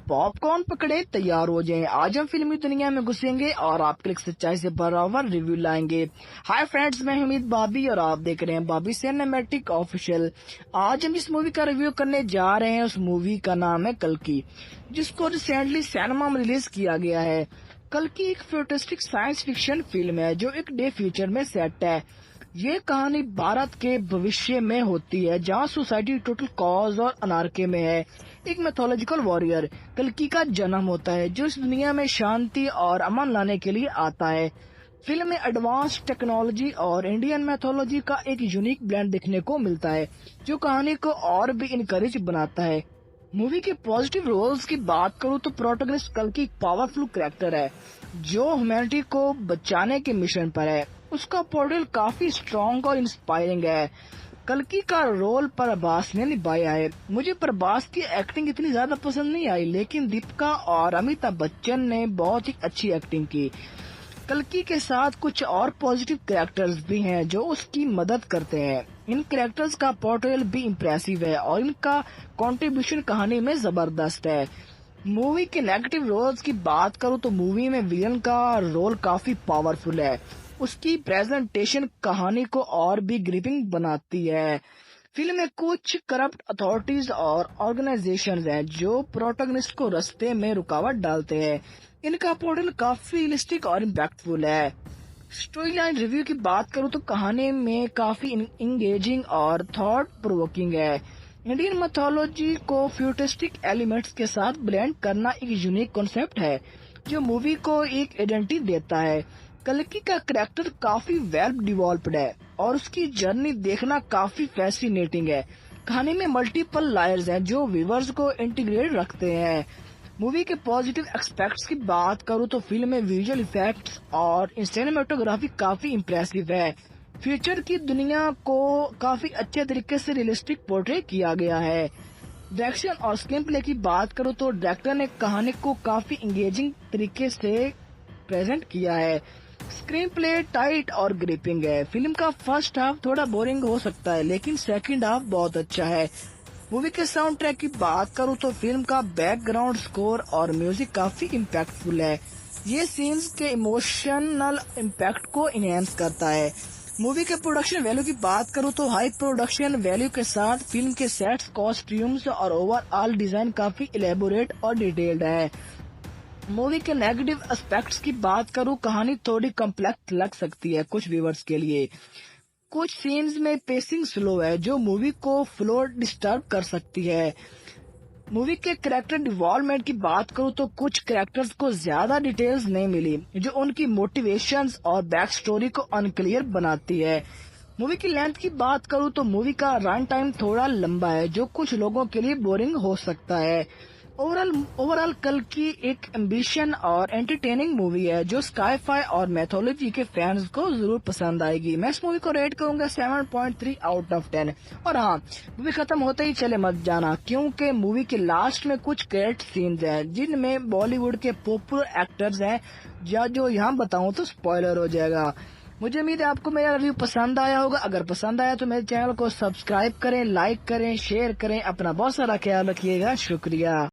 Popcorn पकड़े, तैयार हो जाएं। आज हम फिल्मी दुनिया में घुसेंगे और आपके लिए सच्चाई से भरा हुआ रिव्यू लाएंगे। हाय फ्रेंड्स, मैं हमीद बाबी और आप देख रहे हैं बाबी सिनेमैटिक ऑफिशियल। आज हम जिस मूवी का रिव्यू करने जा रहे हैं उस मूवी का नाम है कल्कि, जिसको रिसेंटली सिनेमा में रिलीज किया गया है। कल्कि एक फ्यूचरिस्टिक साइंस फिक्शन फिल्म है जो एक डे फ्यूचर में सेट है। ये कहानी भारत के भविष्य में होती है जहाँ सोसाइटी टोटल कॉज और अनारकी में है। एक मैथोलॉजिकल वॉरियर कल्कि का जन्म होता है जो इस दुनिया में शांति और अमन लाने के लिए आता है। फिल्म में एडवांस टेक्नोलॉजी और इंडियन मैथोलॉजी का एक यूनिक ब्लेंड देखने को मिलता है जो कहानी को और भी इनकरेज बनाता है। मूवी के पॉजिटिव रोल्स की बात करूं तो प्रोटोगनिस्ट कल्कि एक पावरफुल कैरेक्टर है जो ह्यूमैनिटी को बचाने के मिशन पर है। उसका पोर्ट्रेल काफी स्ट्रॉन्ग और इंस्पायरिंग है। कल्कि का रोल प्रभास ने निभाया है। मुझे प्रभास की एक्टिंग इतनी ज्यादा पसंद नहीं आई, लेकिन दीपिका और अमिताभ बच्चन ने बहुत ही अच्छी एक्टिंग की। कल्कि के साथ कुछ और पॉजिटिव कैरेक्टर्स भी हैं जो उसकी मदद करते हैं। इन कैरेक्टर्स का पोर्ट्रेल भी इम्प्रेसिव है और इनका कंट्रीब्यूशन कहानी में जबरदस्त है। मूवी के नेगेटिव रोल्स की बात करूं तो मूवी में विलन का रोल काफी पावरफुल है। उसकी प्रेजेंटेशन कहानी को और भी ग्रिपिंग बनाती है। फिल्म में कुछ करप्ट अथॉरिटीज और ऑर्गेनाइजेशंस हैं जो प्रोटोगनिस्ट को रास्ते में रुकावट डालते हैं। इनका पोर्ट्रेल काफी रियलिस्टिक और इम्पैक्टफुल है। स्टोरी लाइन रिव्यू की बात करूं तो कहानी में काफी इंगेजिंग और थॉट प्रोवोकिंग है। इंडियन मैथोलॉजी को फ्यूचरिस्टिक एलिमेंट्स के साथ ब्लेंड करना एक यूनिक कॉन्सेप्ट है जो मूवी को एक आइडेंटिटी देता है। कल्कि का कैरेक्टर काफी वेल डिवेलप्ड है और उसकी जर्नी देखना काफी फैसिनेटिंग है। कहानी में मल्टीपल लायर्स हैं जो व्यूअर्स को इंटीग्रेट रखते हैं। मूवी के पॉजिटिव एस्पेक्ट्स की बात करूं तो फिल्म में विजुअल इफेक्ट्स और सिनेमेटोग्राफी काफी इम्प्रेसिव है। फ्यूचर की दुनिया को काफी अच्छे तरीके से रियलिस्टिक पोर्ट्रे किया गया है। डायरेक्शन और स्क्रीन प्ले की बात करूं तो डायरेक्टर ने कहानी को काफी इंगेजिंग तरीके से प्रेजेंट किया है। स्क्रीन प्ले टाइट और ग्रिपिंग है। फिल्म का फर्स्ट हाफ थोड़ा बोरिंग हो सकता है, लेकिन सेकंड हाफ बहुत अच्छा है। मूवी के साउंड ट्रैक की बात करूं तो फिल्म का बैकग्राउंड स्कोर और म्यूजिक काफी इम्पैक्टफुल है। ये सीन्स के इमोशनल इम्पैक्ट को इनहेंस करता है। मूवी के प्रोडक्शन वैल्यू की बात करूं तो हाई प्रोडक्शन वैल्यू के साथ फिल्म के सेट्स, कॉस्ट्यूम्स और ओवरऑल डिजाइन काफी इलेबोरेट और डिटेल्ड है। मूवी के नेगेटिव एस्पेक्ट्स की बात करूं, कहानी थोड़ी कॉम्प्लेक्स लग सकती है कुछ व्यूअर्स के लिए। कुछ सीन्स में पेसिंग स्लो है जो मूवी को फ्लो डिस्टर्ब कर सकती है। मूवी के कैरेक्टर डेवलपमेंट की बात करूं तो कुछ कैरेक्टर्स को ज्यादा डिटेल्स नहीं मिली जो उनकी मोटिवेशंस और बैक स्टोरी को अनक्लियर बनाती है। मूवी की लेंथ की बात करूं तो मूवी का रन टाइम थोड़ा लंबा है जो कुछ लोगों के लिए बोरिंग हो सकता है। ओवरऑल कल्कि एक एम्बिशन और एंटरटेनिंग मूवी है जो स्काईफाई और मैथोलॉजी के फैंस को जरूर पसंद आएगी। मैं इस मूवी को रेट करूंगा 7.3 आउट ऑफ 10। और हाँ, मूवी खत्म होते ही चले मत जाना क्योंकि मूवी के लास्ट में कुछ ग्रेट सीन्स हैं जिनमें बॉलीवुड के पॉपुलर एक्टर्स हैं या जो यहाँ बताऊं तो स्पॉइलर हो जाएगा। मुझे उम्मीद है आपको मेरा रिव्यू पसंद आया होगा। अगर पसंद आया तो मेरे चैनल को सब्सक्राइब करें, लाइक करें, शेयर करें। अपना बहुत सारा ख्याल रखिएगा। शुक्रिया।